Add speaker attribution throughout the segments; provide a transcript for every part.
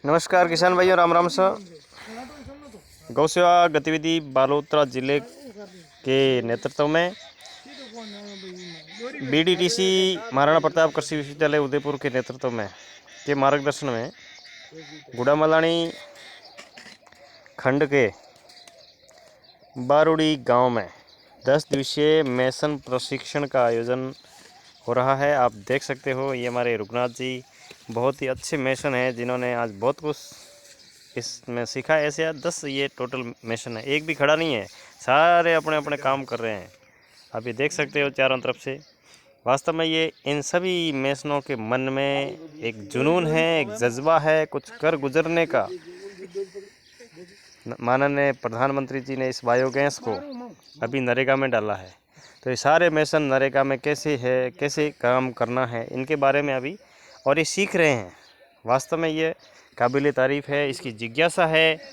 Speaker 1: नमस्कार किसान भाइयों, राम राम सर। गौ सेवा गतिविधि बालोतरा जिले के नेतृत्व में बीडीटीसी महाराणा प्रताप कृषि विश्वविद्यालय उदयपुर के नेतृत्व में के मार्गदर्शन में गुड़ामलानी खंड के बारूड़ी गांव में 10 दिवसीय मेसन प्रशिक्षण का आयोजन हो रहा है। आप देख सकते हो, ये हमारे रुगनाथ जी बहुत ही अच्छे मेसन हैं जिन्होंने आज बहुत कुछ इसमें सीखा। ऐसे 10 ये टोटल मेसन है, एक भी खड़ा नहीं है, सारे अपने अपने काम कर रहे हैं। आप ये देख सकते हो चारों तरफ से। वास्तव में ये इन सभी मेसनों के मन में एक जुनून है, एक जज्बा है कुछ कर गुजरने का। माननीय प्रधानमंत्री जी ने इस बायोगैस को अभी नरेगा में डाला है, तो ये सारे मेसन नरेगा में कैसे काम करना है इनके बारे में अभी और ये सीख रहे हैं। वास्तव में ये काबिल तारीफ़ है, इसकी जिज्ञासा है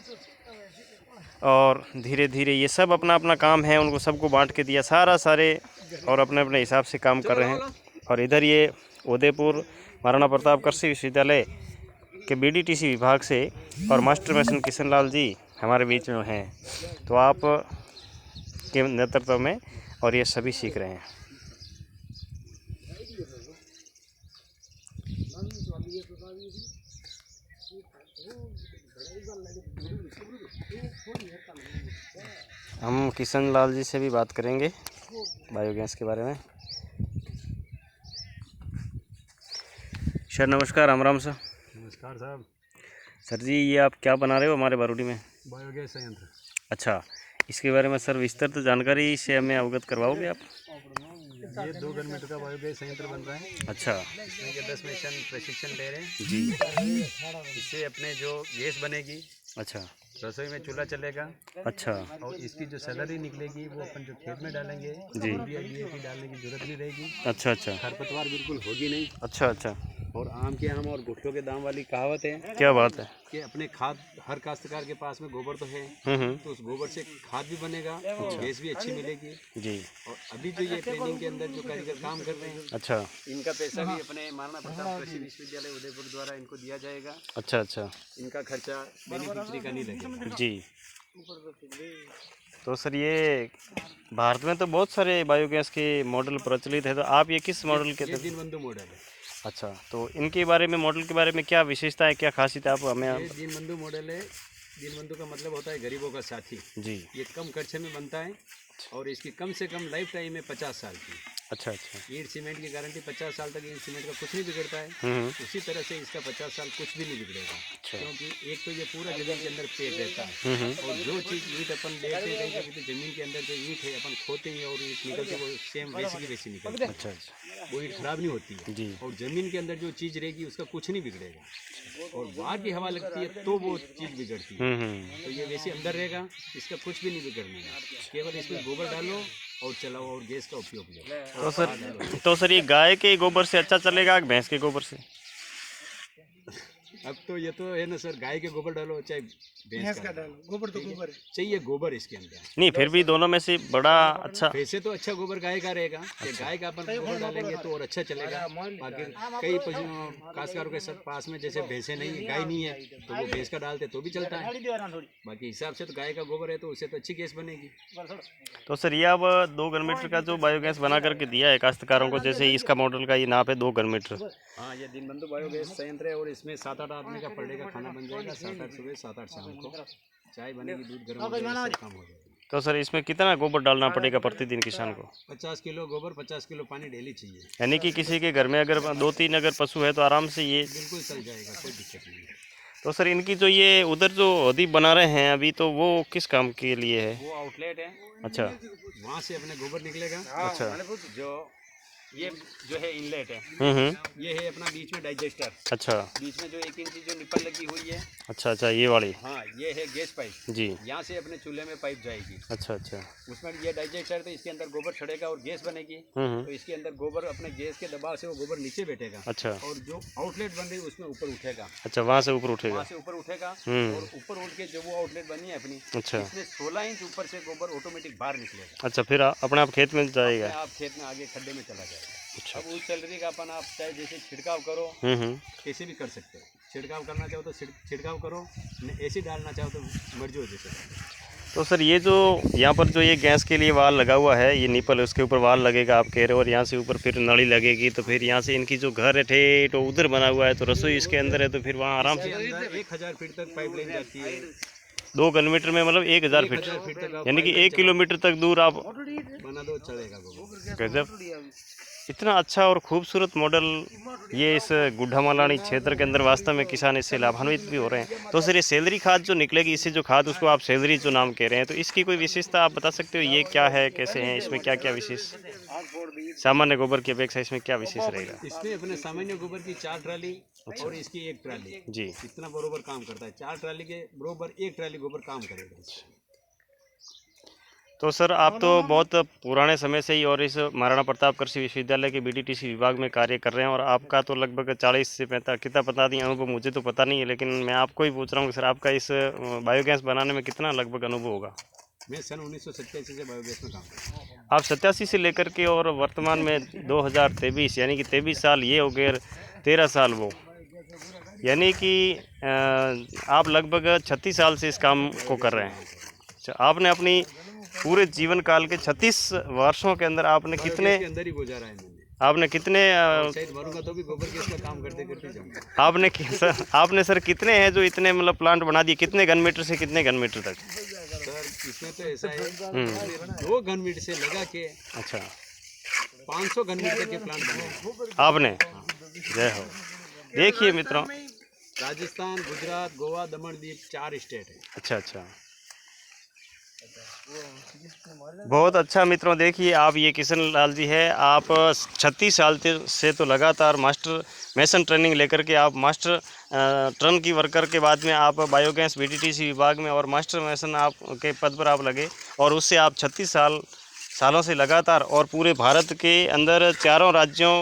Speaker 1: और धीरे धीरे ये सब अपना अपना काम है, उनको सबको बांट के दिया सारे और अपने अपने हिसाब से काम कर रहे हैं। और इधर ये उदयपुर महाराणा प्रताप कृषि विश्वविद्यालय के बीडीटीसी विभाग से और मास्टर मेसन किशन लाल जी हमारे बीच में हैं, तो आप के नेतृत्व में और ये सभी सीख रहे हैं। हम किशन लाल जी से भी बात करेंगे बायोगैस के बारे में। सर नमस्कार, राम राम सर।
Speaker 2: नमस्कार साहब।
Speaker 1: सर जी, ये आप क्या बना रहे हो हमारे बारूड़ी में?
Speaker 2: बायोगैस संयंत्र।
Speaker 1: अच्छा, इसके बारे में सर विस्तृत जानकारी से हमें अवगत करवाओगे आप?
Speaker 2: ये 2 घन का बायोगैस संयंत्र बन रहा है।
Speaker 1: अच्छा,
Speaker 2: इसमें के 10 मेसन प्रशिक्षण ले रहे हैं
Speaker 1: जी।
Speaker 2: इससे अपने जो गैस बनेगी,
Speaker 1: अच्छा
Speaker 2: रसोई में चूल्हा चलेगा।
Speaker 1: अच्छा
Speaker 2: और इसकी जो सैलरी निकलेगी वो अपन जो खेत में डालेंगे
Speaker 1: जी।
Speaker 2: यूरिया डीएपी डालने की जरूरत नहीं रहेगी।
Speaker 1: अच्छा
Speaker 2: खरपतवार बिल्कुल होगी नहीं।
Speaker 1: अच्छा।
Speaker 2: और आम के आम और घुटनों के दाम वाली कहावत है।
Speaker 1: क्या बात है
Speaker 2: कि अपने खाद हर काश्तकार के पास में गोबर तो है, तो उस गोबर से खाद भी बनेगा और गैस भी अच्छी मिलेगी
Speaker 1: जी।
Speaker 2: और अभी जो ये ट्रेनिंग के अंदर जो कारीगर काम कर रहे हैं,
Speaker 1: अच्छा
Speaker 2: इनका पैसा भी अपने महाराणा प्रताप कृषि विश्वविद्यालय उदयपुर द्वारा इनको दिया जाएगा।
Speaker 1: अच्छा
Speaker 2: इनका खर्चा बेनिफिशियरी का नहीं लगेगा
Speaker 1: जी। तो सर ये भारत में तो बहुत सारे बायोगैस के मॉडल प्रचलित है, तो आप ये किस मॉडल के?
Speaker 2: दीनबंधु मॉडल है।
Speaker 1: अच्छा, तो इनके बारे में, मॉडल के बारे में क्या विशेषता है, क्या खासियत है, आप हमें?
Speaker 2: ये दीनबंधु मॉडल है। दीनबंधु का मतलब होता है गरीबों का साथी
Speaker 1: जी।
Speaker 2: ये कम खर्चे में बनता है और इसकी कम से कम लाइफ टाइम है 50 साल की।
Speaker 1: अच्छा।
Speaker 2: ईंट सीमेंट की गारंटी 50 साल तक ईंट सीमेंट का कुछ नहीं बिगड़ता है। उसी तरह से इसका 50 साल कुछ भी नहीं बिगड़ेगा। क्योंकि एक तो ये पूरा जमीन के अंदर पेड़ रहता है और जो चीज़ ईंट अपन लेते हैं कहीं कभी, तो जमीन के अंदर जो ईंट है अपन खोते हैं और ईंट निकलती है वो सेम वैसी की वैसी निकलती है।
Speaker 1: अच्छा
Speaker 2: वो ईंट खराब नहीं होती है
Speaker 1: जी।
Speaker 2: और जमीन के अंदर जो चीज़ रहेगी उसका कुछ नहीं बिगड़ेगा और बाहर की हवा लगती है तो वो चीज़ बिगड़ती है। तो ये वैसे अंदर रहेगा, इसका कुछ भी नहीं बिगड़ने का। केवल इसमें गोबर डालो और चलाओ और गैस का उपयोग लो।
Speaker 1: तो सर ये गाय के गोबर से अच्छा चलेगा कि भैंस के गोबर से?
Speaker 2: अब तो ये तो है ना सर, गाय के गोबर डालो चाहे भैंस का डालो, गोबर तो गोबर है, चाहिए गोबर इसके अंदर।
Speaker 1: नहीं, फिर भी दोनों में से बड़ा अच्छा?
Speaker 2: वैसे तो अच्छा गोबर गाय का रहेगा। अच्छा। गाय का अपन गोबर डालेंगे तो और अच्छा चलेगा। बाकी कई काश्तकारों के सब पास में जैसे भैंसे नहीं, गाय नहीं है, तो वो भैंस का डालते तो भी चलता है। बाकी हिसाब से तो गाय का गोबर है तो उससे तो अच्छी गैस बनेगी।
Speaker 1: तो सर ये अब 2 घन मीटर का जो बायोगैस बना करके दिया है काश्तकारों को, जैसे इसका मॉडल का ये नाप है 2 घन मीटर।
Speaker 2: हाँ, ये दीनबंधु बायोगैस संयंत्र है और इसमें 7-8 आदमी का पर डे का खाना बन जाएगा। 7-8 सुबह 7-8 शाम को चाय बनेगी, दूध गर्म हो जाएगा, सब काम हो जाएगा।
Speaker 1: तो सर इसमें कितना गोबर डालना पड़ेगा प्रतिदिन किसान को?
Speaker 2: 50 किलो गोबर, 50 किलो पानी डेली चाहिए।
Speaker 1: यानी कि किसी के घर में अगर 2-3 अगर पशु है तो आराम से ये
Speaker 2: बिल्कुल चल जाएगा, कोई दिक्कत नहीं है।
Speaker 1: तो सर इनकी जो ये उधर जो हौदी बना रहे हैं अभी, तो वो किस काम के लिए है?
Speaker 2: वो आउटलेट है।
Speaker 1: अच्छा,
Speaker 2: वहाँ से अपने गोबर निकलेगा।
Speaker 1: अच्छा।
Speaker 2: जो ये जो है इनलेट है, ये है अपना बीच में डाइजेस्टर।
Speaker 1: अच्छा।
Speaker 2: बीच में जो 1 इंची जो निप्पल लगी हुई है।
Speaker 1: अच्छा, ये वाली?
Speaker 2: हाँ, ये है गैस पाइप
Speaker 1: जी।
Speaker 2: यहाँ से अपने चूल्हे में पाइप जाएगी।
Speaker 1: अच्छा।
Speaker 2: उसमें ये डाइजेस्टर, तो इसके अंदर गोबर चढ़ेगा और गैस बनेगी। तो इसके अंदर गोबर अपने गैस के दबाव से वो गोबर नीचे बैठेगा।
Speaker 1: अच्छा।
Speaker 2: और जो आउटलेट बन रही है उसमें ऊपर उठेगा।
Speaker 1: अच्छा, वहाँ से ऊपर उठेगा?
Speaker 2: वहाँ से ऊपर उठेगा और ऊपर उठ के जो वो आउटलेट बनी है अपनी,
Speaker 1: अच्छा,
Speaker 2: इसमें 16 इंच ऊपर से गोबर ऑटोमेटिक बाहर निकलेगा।
Speaker 1: अच्छा, फिर अपने आप खेत में जाएगा?
Speaker 2: आप खेत में आगे खड्डे में चला जाएगा। अब उस सैलरी का अपन आप चाहे जैसे छिड़काव करो, कैसे भी कर सकते हो। छिड़काव करना चाहो तो छिड़काव करो, ऐसे डालना चाहो तो मर्जी हो जैसे।
Speaker 1: तो सर ये जो यहाँ पर जो ये गैस के लिए वाल लगा हुआ है, ये निपल उसके ऊपर वाल लगेगा आप कह रहे हो, और यहाँ से ऊपर फिर नली लगेगी, तो फिर यहाँ से इनकी जो घर है ठेठ तो उधर बना हुआ है, तो रसोई इसके अंदर है, तो फिर वहाँ आराम से
Speaker 2: 1000 फीट तक पाइपलाइन जाती है।
Speaker 1: 2 किलोमीटर में मतलब 1000 फीट, यानी कि 1 किलोमीटर तक दूर आप
Speaker 2: बना दो चलेगा।
Speaker 1: गजब, इतना अच्छा और खूबसूरत मॉडल ये इस गुड्ढामालानी क्षेत्र के अंदर वास्तव में किसान इससे लाभान्वित भी हो रहे हैं। तो सर ये सैलरी खाद जो निकलेगी, इससे जो खाद उसको आप सैलरी जो नाम कह रहे हैं, तो इसकी कोई विशेषता आप बता सकते हो, ये क्या है, कैसे है, इसमें क्या क्या विशेष, सामान्य गोबर की अपेक्षा इसमें क्या विशेष रहेगा?
Speaker 2: इसमें अपने सामान्य गोबर की 4 ट्राली और इसकी 1 ट्राली
Speaker 1: जी
Speaker 2: इतना बरोबर काम करता है। 4 ट्राली के बरोबर 1 ट्राली गोबर काम करेगा।
Speaker 1: तो सर आप तो बहुत पुराने समय से ही और इस महाराणा प्रताप कृषि विश्वविद्यालय के बीटीटीसी विभाग में कार्य कर रहे हैं, और आपका तो लगभग 40 से 45 कितना पता नहीं अनुभव, मुझे तो पता नहीं है, लेकिन मैं आपको ही पूछ रहा हूँ कि सर आपका इस बायोगैस बनाने में कितना लगभग अनुभव होगा?
Speaker 2: मैं सन 1987 से बायोगैस में काम करता हूँ।
Speaker 1: आप 87 से लेकर के और वर्तमान में 2023 यानी कि 23 साल ये हो गए, 13 साल वो, यानी कि आप लगभग 36 साल से इस काम को कर रहे हैं। अच्छा, आपने अपनी पूरे जीवन काल के 36 वर्षों के अंदर आपने कितने
Speaker 2: अंदर ही गुजारा है मैंने।
Speaker 1: आपने कितने
Speaker 2: शायद मरूंगा तो भी गोबर गैस का काम करते करते जाऊंगा।
Speaker 1: आपने सर कितने हैं जो इतने मतलब प्लांट बना दिए, कितने घन मीटर से कितने घन मीटर तक?
Speaker 2: सर इसमें तो ऐसा है 2 घन मीटर से लगा के
Speaker 1: अच्छा
Speaker 2: 500 घन मीटर के प्लांट बने
Speaker 1: आपने। जय हो। देखिए मित्रों,
Speaker 2: राजस्थान, गुजरात, गोवा, दमन, दीव 4 स्टेट है।
Speaker 1: अच्छा अच्छा, बहुत अच्छा मित्रों। देखिए आप, ये किशन लाल जी है, आप 36 साल से तो लगातार मास्टर मेसन ट्रेनिंग लेकर के आप मास्टर टर्न की वर्कर के बाद में आप बायोगैस बीटीटीसी विभाग में और मास्टर मेसन आप के पद पर आप लगे, और उससे आप 36 सालों से लगातार और पूरे भारत के अंदर 4 राज्यों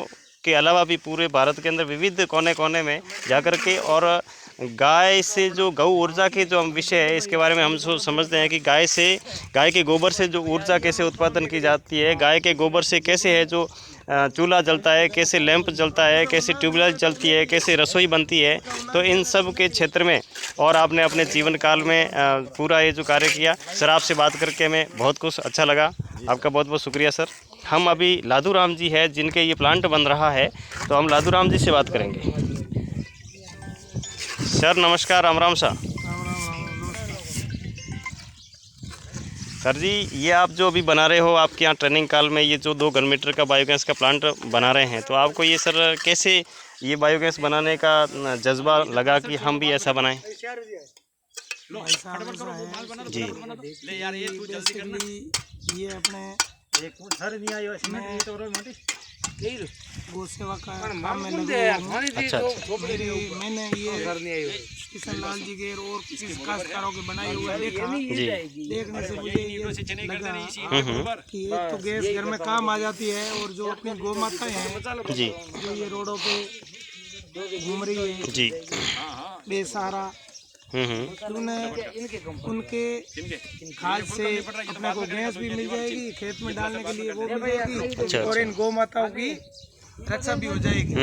Speaker 1: के अलावा भी पूरे भारत के अंदर विविध कोने कोने में जाकर के, और गाय से जो गौ ऊर्जा के जो हम विषय है इसके बारे में हम समझते हैं कि गाय के गोबर से जो ऊर्जा कैसे उत्पादन की जाती है, गाय के गोबर से कैसे है जो चूल्हा जलता है, कैसे लैंप जलता है, कैसे ट्यूबलाइट जलती है, कैसे रसोई बनती है, तो इन सब के क्षेत्र में और आपने अपने जीवन काल में पूरा ये जो कार्य किया। सर आपसे बात करके हमें बहुत कुछ अच्छा लगा, आपका बहुत बहुत शुक्रिया सर। हम अभी लादू राम जी है जिनके ये प्लांट बन रहा है, तो हम लादू राम जी से बात करेंगे। सर नमस्कार, राम राम सर। सर जी, ये आप जो अभी बना रहे हो, आपके यहाँ ट्रेनिंग काल में ये जो 2 घन मीटर का बायोगैस का प्लांट बना रहे हैं, तो आपको ये सर कैसे ये बायोगैस बनाने का जज्बा लगा कि हम भी ऐसा बनाएं? जी
Speaker 3: ये अपने गौ सेवा का काम में लगा हुआ हूं।
Speaker 1: अच्छा
Speaker 3: मैंने ये किशन लाल जी के और किसी काश्तकारों के बनाए हुए देखा, देखने से मुझे ये लगा कि एक तो गैस घर में काम आ जाती है, और जो अपनी गौ माताएं हैं
Speaker 1: जी
Speaker 3: जो ये रोडों पे घूम रही है
Speaker 1: जी
Speaker 3: बेसहारा, उनके खाद से अपने को गैस भी मिल जाएगी, खेत में डालने के लिए वो मिल जाएगी, और इन गौ माताओं की रक्षा भी हो जाएगी।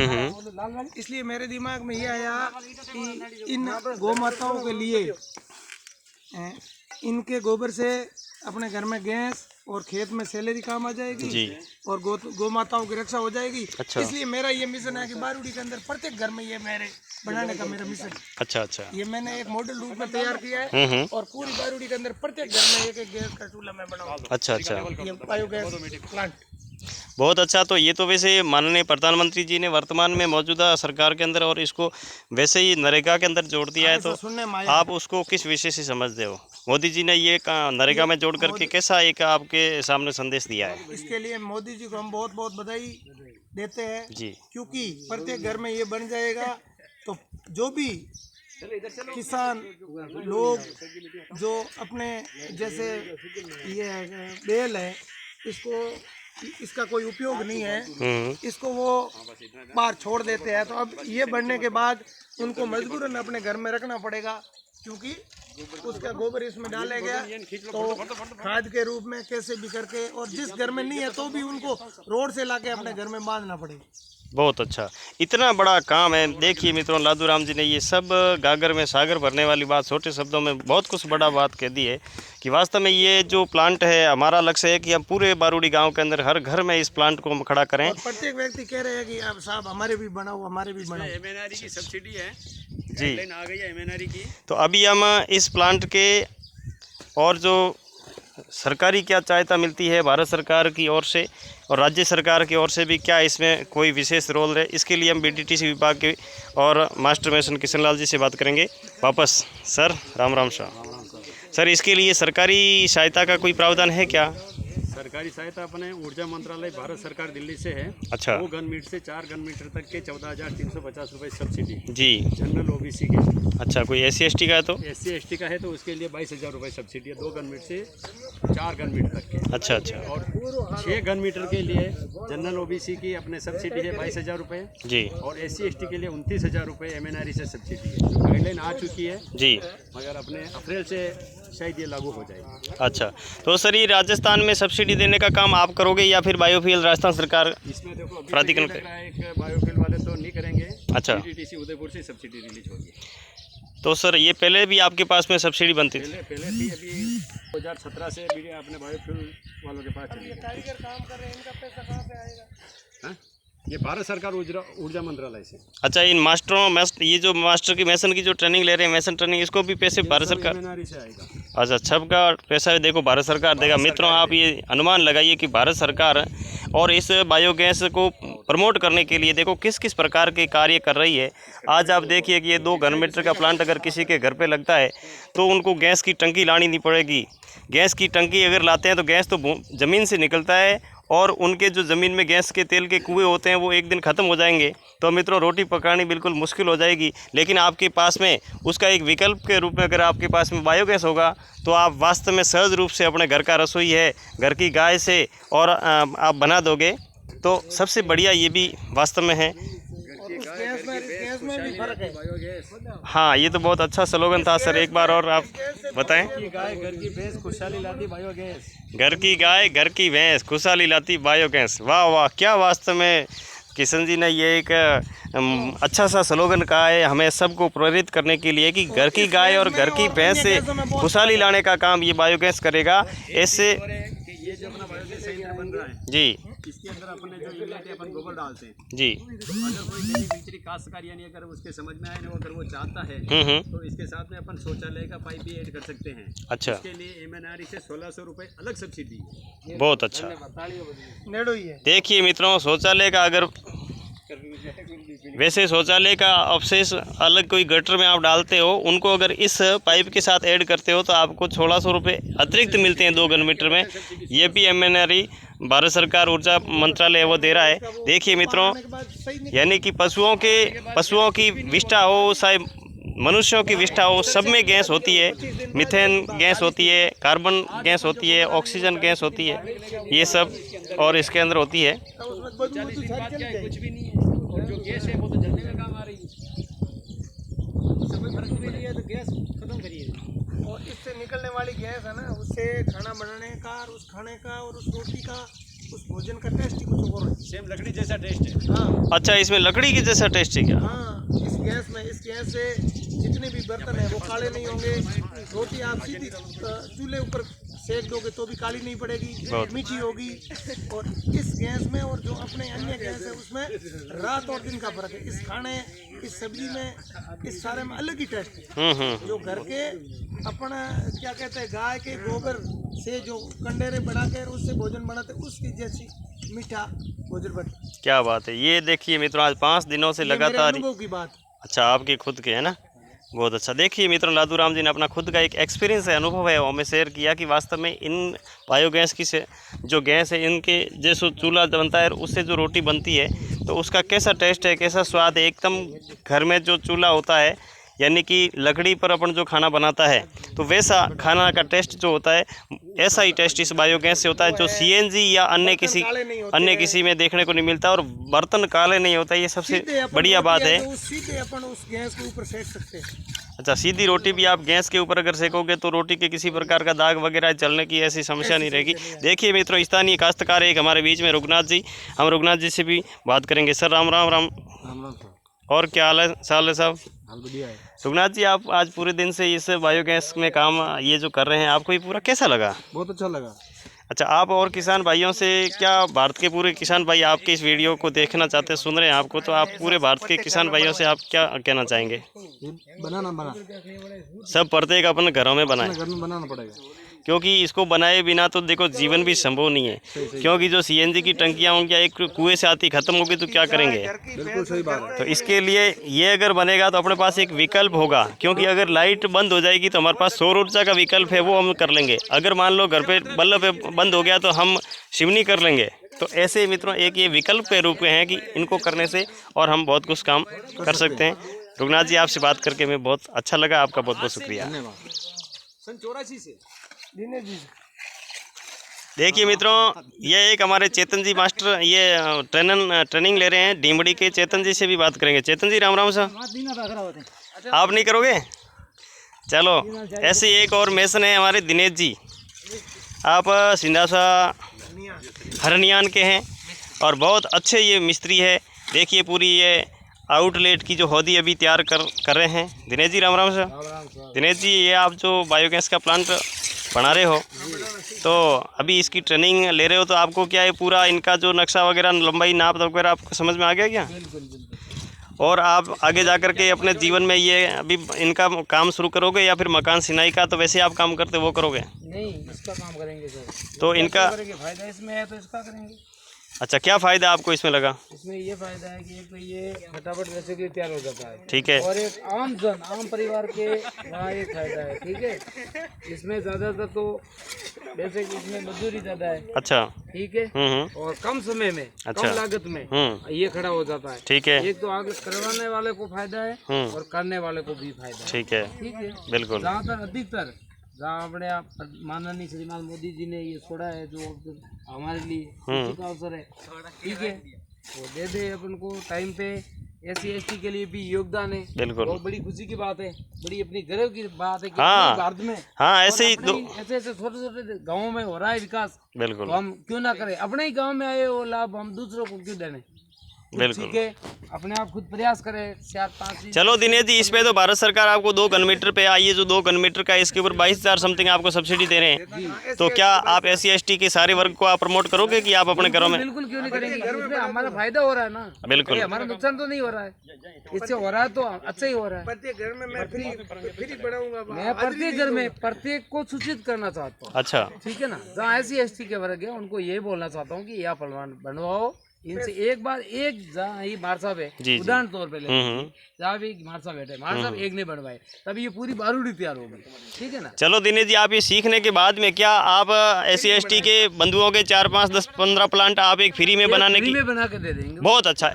Speaker 3: इसलिए मेरे दिमाग में ये आया कि इन गौ माताओं के लिए इनके गोबर से अपने घर में गैस और खेत में सैलरी काम आ जाएगी
Speaker 1: जी,
Speaker 3: और गौ माताओं की रक्षा हो जाएगी।
Speaker 1: अच्छा।
Speaker 3: इसलिए मेरा ये मिशन है कि बारूडी के अंदर प्रत्येक घर में ये मेरे बनाने का मेरा मिशन।
Speaker 1: अच्छा अच्छा,
Speaker 3: ये मैंने एक मॉडल रूप में तैयार किया है, और पूरी बारूडी के अंदर प्रत्येक घर में एक गैस का चूल्हा मैं बनाऊंगा।
Speaker 1: अच्छा अच्छा,
Speaker 3: ये बायोगैस प्लांट
Speaker 1: बहुत अच्छा। तो ये तो वैसे माननीय प्रधानमंत्री जी ने वर्तमान में मौजूदा सरकार के अंदर और इसको वैसे ही नरेगा के अंदर जोड़ दिया है, तो आप उसको किस विषय से समझते हो? मोदी जी ने ये नरेगा में जोड़ करके कैसा एक आपके सामने संदेश दिया है?
Speaker 3: इसके लिए मोदी जी को हम बहुत बहुत बधाई देते हैं
Speaker 1: जी,
Speaker 3: क्योंकि प्रत्येक घर में ये बन जाएगा तो जो भी किसान लोग जो अपने जैसे ये बेल है इसको इसका कोई उपयोग नहीं है, इसको वो बाहर छोड़ देते हैं। तो अब ये बढ़ने के बाद उनको मजबूरन अपने घर में रखना पड़ेगा, क्योंकि उसका गोबर इसमें डाला गया तो खाद के रूप में कैसे भी करके, और जिस घर में नहीं है तो भी उनको रोड से लाके अपने घर में बांधना पड़ेगा।
Speaker 1: बहुत अच्छा, इतना बड़ा काम है। देखिए मित्रों, लादूराम जी ने ये सब गागर में सागर भरने वाली बात छोटे शब्दों में बहुत कुछ बड़ा बात कह दी है कि वास्तव में ये जो प्लांट है, हमारा लक्ष्य है कि हम पूरे बारूडी गांव के अंदर हर घर में इस प्लांट को खड़ा करें।
Speaker 3: और प्रत्येक व्यक्ति कह रहे हैं कि अब साहब हमारे भी बनाओ, हमारे भी बनाओ।
Speaker 2: MNRE की सब्सिडी है
Speaker 1: जी,
Speaker 2: आ गई है MNRE की।
Speaker 1: तो अभी हम इस प्लांट के और जो सरकारी क्या सहायता मिलती है भारत सरकार की ओर से और राज्य सरकार की ओर से भी, क्या इसमें कोई विशेष रोल है, इसके लिए हम BTTC विभाग के और मास्टर मेसन किशन लाल जी से बात करेंगे वापस। सर राम राम सर, इसके लिए सरकारी सहायता का कोई प्रावधान है क्या?
Speaker 2: सरकारी सहायता अपने ऊर्जा मंत्रालय भारत सरकार दिल्ली से है।
Speaker 1: अच्छा।
Speaker 2: 2 घन मीटर से 4 घन मीटर तक के 14,350 रुपये सब्सिडी
Speaker 1: जी।
Speaker 2: जनरल OBC के।
Speaker 1: अच्छा, कोई SC/ST का है तो?
Speaker 2: SC/ST का है तो उसके लिए 22,000 रुपये सब्सिडी है 2 घन मीटर से 4 घन मीटर तक के।
Speaker 1: अच्छा अच्छा।
Speaker 2: और 6 घन मीटर के लिए जनरल OBC की अपने सब्सिडी है 22,000 रुपये
Speaker 1: जी।
Speaker 2: और SC/ST के लिए 29,000 रुपये MNRE से सब्सिडी है। जो गाइडलाइन आ चुकी है
Speaker 1: जी,
Speaker 2: मगर अपने अप्रैल से शायद ये लागू हो जाएगी।
Speaker 1: अच्छा, तो सर ये राजस्थान में सब्सिडी देने का काम आप करोगे या फिर बायोफ्यूल राजस्थान सरकार?
Speaker 2: इसमें देखो अभी
Speaker 1: प्राधिकरण
Speaker 2: लग रहा है एक बायोफ्यूल वाले तो नहीं करेंगे।
Speaker 1: अच्छा।
Speaker 2: BTTC उदयपुर से सब्सिडी रिलीज होगी।
Speaker 1: तो सर ये पहले भी आपके पास में सब्सिडी बनती थी?
Speaker 2: पहले भी अभी 2017 से भी अपने बायोफ्यूल वालों के पास चली गई।
Speaker 3: काम कर रहे हैं, इनका पैसा कहाँ से आएगा?
Speaker 2: हाँ? ये भारत सरकार ऊर्जा मंत्रालय से।
Speaker 1: अच्छा, इन ये जो मास्टर की मेसन की जो ट्रेनिंग ले रहे हैं, मेसन ट्रेनिंग, इसको भी पैसे भारत सरकार?
Speaker 2: MNRE से आएगा।
Speaker 1: अच्छा, सबका पैसा देखो भारत सरकार देगा। मित्रों, आप ये अनुमान लगाइए कि भारत सरकार और इस बायोगैस को प्रमोट करने के लिए देखो किस किस प्रकार के कार्य कर रही है। आज आप देखिए कि ये 2 घन मीटर का प्लांट अगर किसी के घर पे लगता है तो उनको गैस की टंकी लानी नहीं पड़ेगी। गैस की टंकी अगर लाते हैं तो गैस तो ज़मीन से निकलता है और उनके जो ज़मीन में गैस के तेल के कुएं होते हैं वो एक दिन ख़त्म हो जाएंगे। तो मित्रों, रोटी पकानी बिल्कुल मुश्किल हो जाएगी। लेकिन आपके पास में उसका एक विकल्प के रूप में अगर आपके पास में बायोगैस होगा तो आप वास्तव में सहज रूप से अपने घर का रसोई है, घर की गाय से और आप बना दोगे। तो सबसे बढ़िया ये भी वास्तव में है।
Speaker 3: गैस में भी फर्क है।
Speaker 1: हाँ, ये तो बहुत अच्छा स्लोगन था सर, एक बार और आप बताएं।
Speaker 2: गाय घर की भैंस खुशहाली लाती बायोगैस।
Speaker 1: घर की गाय घर की भैंस खुशहाली लाती बायोगैस। वाह वाह, क्या वास्तव में किशन जी ने ये एक अच्छा सा स्लोगन कहा है हमें सबको प्रेरित करने के लिए कि घर की गाय और घर की भैंस से खुशहाली लाने का काम ये बायोगैस करेगा। ऐसे
Speaker 2: ये जो अपना बायोगैस संयंत्र बन रहा है
Speaker 1: जी,
Speaker 2: इसके अंदर अपने जो इनलेट है अपन गोबर डालते हैं
Speaker 1: जी।
Speaker 2: तो अगर कोई बेनिफिशियरी काश्तकार यानी अगर उसके समझ में आए ना, अगर वो चाहता है तो इसके साथ में अपन शौचालय का पाइप भी ऐड कर सकते हैं।
Speaker 1: अच्छा,
Speaker 2: इसके लिए MNRE से 1600 रुपये अलग सब्सिडी है।
Speaker 1: बहुत अच्छा।
Speaker 3: नेड़ो ही है।
Speaker 1: देखिए मित्रों, शौचालय का अगर वैसे शौचालय का अवशेष अलग कोई गटर में आप डालते हो, उनको अगर इस पाइप के साथ ऐड करते हो तो आपको 1600 रुपये अतिरिक्त मिलते हैं 2 घन मीटर में। ये भी MNRE भारत सरकार ऊर्जा मंत्रालय वो दे रहा है। देखिए मित्रों, यानी कि पशुओं की विष्ठा हो, चाहे मनुष्यों की विष्ठा हो, सब में गैस होती है। मीथेन गैस होती है, कार्बन गैस होती है, ऑक्सीजन गैस होती है, ये सब और इसके अंदर होती है।
Speaker 2: कुछ भी नहीं है, और जो गैस है वो तो जलने में काम आ रही है। समय फर्क भी नहीं है तो गैस खत्म करिए।
Speaker 3: और इससे निकलने वाली गैस है ना, उससे खाना बनाने का और उस खाने का और उस रोटी का, उस भोजन का टेस्ट ही कुछ और है।
Speaker 2: सेम लकड़ी जैसा टेस्ट है।
Speaker 3: हाँ
Speaker 1: अच्छा, इसमें लकड़ी की जैसा टेस्ट है क्या?
Speaker 3: हाँ, इस गैस से जितने भी बर्तन है वो काले नहीं होंगे। रोटी आप सीधी चूल्हे ऊपर सेक दोगे तो भी काली नहीं पड़ेगी, मीठी होगी। और इस गैस में और जो अपने अन्य गैस है उसमें रात और दिन का फर्क है। इस खाने, इस सब्जी में, इस सारे में अलग ही टेस्ट है। जो घर के अपना क्या कहते हैं, गाय के गोबर से जो कंडेरे बढ़ाकर उससे भोजन बनाते, उसकी जैसी मीठा भोजन बनता।
Speaker 1: क्या बात है। ये देखिए मित्रों, आज 5 दिनों से लगातार।
Speaker 3: अनुभव की बात।
Speaker 1: अच्छा, आपके खुद के है ना, बहुत अच्छा। देखिए मित्रों, लादूराम जी ने अपना खुद का एक एक्सपीरियंस है, अनुभव है, वो हमें शेयर किया कि वास्तव में इन बायोगैस की से जो गैस है, इनके जैसे चूल्हा बनता है उससे जो रोटी बनती है तो उसका कैसा टेस्ट है, कैसा स्वाद है। एकदम घर में जो चूल्हा होता है यानी कि लकड़ी पर अपन जो खाना बनाता है तो वैसा खाना का टेस्ट जो होता है ऐसा ही टेस्ट इस बायोगैस से होता है, जो CNG या अन्य किसी में देखने को नहीं मिलता। और बर्तन काले नहीं होता, ये सबसे बढ़िया बात है।
Speaker 3: सीधे अपन उस गैस के ऊपर सेक सकते हैं।
Speaker 1: अच्छा, सीधी रोटी भी आप गैस के ऊपर अगर सेकोगे तो रोटी के किसी प्रकार का दाग वगैरह जलने की ऐसी समस्या नहीं रहेगी। देखिए मित्रों, स्थानीय काश्तकार एक हमारे बीच में रघुनाथ जी, हम रघुनाथ जी से भी बात करेंगे। सर राम राम। राम और क्या हाल है साहब? रघुनाथ जी, आप आज पूरे दिन से इस बायोगैस में काम ये जो कर रहे हैं, आपको ये पूरा कैसा लगा?
Speaker 3: बहुत अच्छा लगा।
Speaker 1: अच्छा, आप और किसान भाइयों से क्या, भारत के पूरे किसान भाई आपके इस वीडियो को देखना चाहते हैं, सुन रहे हैं आपको, तो आप पूरे भारत के किसान भाइयों से आप क्या कहना चाहेंगे? सब प्रत्येक अपने घरों में बनाए,
Speaker 3: घर में बनाना पड़ेगा,
Speaker 1: क्योंकि इसको बनाए बिना तो देखो जीवन भी संभव नहीं है। क्योंकि जो CNG की टंकियाँ होंगी एक कुएं से आती खत्म होगी तो क्या करेंगे?
Speaker 3: बिल्कुल सही बात है।
Speaker 1: तो इसके लिए ये अगर बनेगा तो अपने पास एक विकल्प होगा, क्योंकि अगर लाइट बंद हो जाएगी तो हमारे पास सौर ऊर्जा का विकल्प है, वो हम कर लेंगे। अगर मान लो घर पे बल्ब बंद हो गया तो हम चिमनी कर लेंगे। तो ऐसे मित्रों एक ये विकल्प के रूप में है कि इनको करने से और हम बहुत कुछ काम कर सकते हैं। रघुनाथ जी, आपसे बात करके मैं बहुत अच्छा लगा, आपका बहुत बहुत शुक्रिया।
Speaker 3: सन 84 से दिनेश जी।
Speaker 1: देखिए मित्रों, ये एक हमारे चेतन जी मास्टर ये ट्रेनिंग ले रहे हैं ढीमड़ी के। चेतन जी से भी बात करेंगे। चेतन जी राम राम सर। आप नहीं करोगे? चलो, ऐसे एक और मेसन है हमारे दिनेश जी, आप सिंधासा हरनियान के हैं और बहुत अच्छे ये मिस्त्री है। देखिए पूरी ये आउटलेट की जो हौदी अभी तैयार कर रहे हैं। दिनेश जी राम राम सर। दिनेश जी, ये आप जो बायोगैस का प्लांट बना रहे हो तो अभी इसकी ट्रेनिंग ले रहे हो, तो आपको क्या है पूरा इनका जो नक्शा वगैरह, लंबाई नाप वगैरह आपको समझ में आ गया क्या? और आप आगे जा कर के अपने जीवन में ये अभी इनका काम शुरू करोगे या फिर मकान सिनाई का तो वैसे आप काम करते वो करोगे?
Speaker 3: नहीं, इसका काम करेंगे सर।
Speaker 1: तो इनका
Speaker 3: फायदा इसमें है तो इसका करेंगे।
Speaker 1: अच्छा, क्या फ़ायदा आपको इसमें लगा?
Speaker 3: इसमें ये फायदा है कि एक तो ये फटाफट वैसे भी तैयार हो जाता है,
Speaker 1: ठीक है,
Speaker 3: और एक आम परिवार के वहाँ एक फायदा है, ठीक है। इसमें ज़्यादातर तो वैसे कि इसमें मजदूरी ज़्यादा है,
Speaker 1: अच्छा,
Speaker 3: ठीक है, और कम समय में,
Speaker 1: अच्छा,
Speaker 3: कम लागत में ये खड़ा हो जाता है,
Speaker 1: ठीक है।
Speaker 3: एक तो आगे करवाने वाले को फायदा है और करने वाले को भी फायदा है,
Speaker 1: ठीक है,
Speaker 3: ठीक है।
Speaker 1: बिल्कुल।
Speaker 3: ज़्यादातर अधिकतर जहाँ अपने माननीय श्रीमान मोदी जी ने ये छोड़ा है जो हमारे लिए खुशी का अवसर है, ठीक है, वो दे दे अपन को टाइम पे। SC/ST के लिए भी योगदान है,
Speaker 1: बिल्कुल,
Speaker 3: बहुत बड़ी खुशी की बात है, बड़ी अपनी गर्व की बात है कि
Speaker 1: हाँ,
Speaker 3: भारत में
Speaker 1: हाँ ऐसे ही
Speaker 3: ऐसे छोटे छोटे गाँवों में हो रहा है विकास,
Speaker 1: बिल्कुल,
Speaker 3: तो हम क्यों ना करें? अपने ही गाँव में आए वो लाभ हम दूसरों को क्यों देने?
Speaker 1: बिल्कुल,
Speaker 3: ठीक है, अपने आप खुद प्रयास करें। 4-5
Speaker 1: चलो दिनेश जी, इस पे तो भारत सरकार आपको 2 घन मीटर पे आई है, जो 2 घन मीटर का इसके ऊपर 22,000 समथिंग आपको सब्सिडी दे रहे हैं। तो क्या आप SC/ST के सारे वर्ग को आप प्रमोट करोगे कि आप अपने घरों में?
Speaker 3: बिल्कुल, क्यों नहीं करेंगे? इसमें हमारा फायदा हो रहा है ना,
Speaker 1: बिल्कुल,
Speaker 3: हमारा नुकसान तो नहीं हो रहा है, इससे हो रहा है तो अच्छा ही हो रहा है। प्रत्येक घर में मैं फ्री बढ़ाऊंगा, मैं प्रत्येक घर में प्रत्येक को सूचित करना चाहता हूँ।
Speaker 1: अच्छा, ठीक
Speaker 3: है ना, जहाँ SC/ST के वर्ग है उनको ये बोलना चाहता हूँ कि आप बनवाओ इनसे एक बार, एक जहाँ ही मार साहब है उदाहरण तौर पे ले, जहाँ भी मार साहब बैठे, मार साहब एक ने बनवाए तब ये पूरी बारूदी तैयार होगी, ठीक है ना।
Speaker 1: चलो दिनेश जी, आप ये सीखने के बाद में क्या आप SC/ST के बंधुओं के 4, 5, 10, 15 प्लांट आप एक फ्री में बनाने की
Speaker 3: बना के दे देंगे?
Speaker 1: बहुत अच्छा है,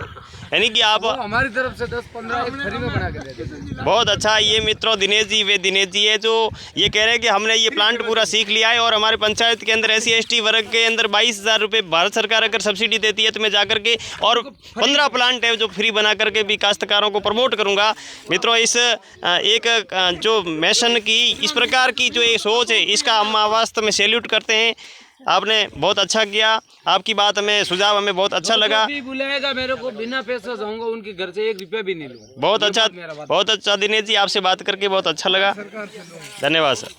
Speaker 1: यानी कि आप
Speaker 3: हमारी तरफ से 10-15 एक फ्री में बना के दे देंगे।
Speaker 1: बहुत अच्छा। ये मित्रों दिनेश जी, वे दिनेश जी है जो ये कह रहे हैं कि हमने ये प्लांट पूरा सीख लिया है और हमारे पंचायत के अंदर SC/ST वर्ग के अंदर 22,000 रुपये भारत सरकार अगर सब्सिडी देती है तो मैं जाकर के और 15 प्लांट है जो फ्री बना करके भी काश्तकारों को प्रमोट करूंगा। मित्रों, इस एक जो मिशन की इस प्रकार की जो ये सोच है, इसका हम वास्तव में सैल्यूट करते हैं। आपने बहुत अच्छा किया, आपकी बात हमें, सुझाव हमें बहुत अच्छा लगा।
Speaker 3: भी बुलाएगा मेरे को, बिना पैसा जाऊंगा उनके घर से 1 रुपया भी नहीं लूंगा।
Speaker 1: बहुत अच्छा दिनेश जी, आपसे बात करके बहुत अच्छा लगा। धन्यवाद सर।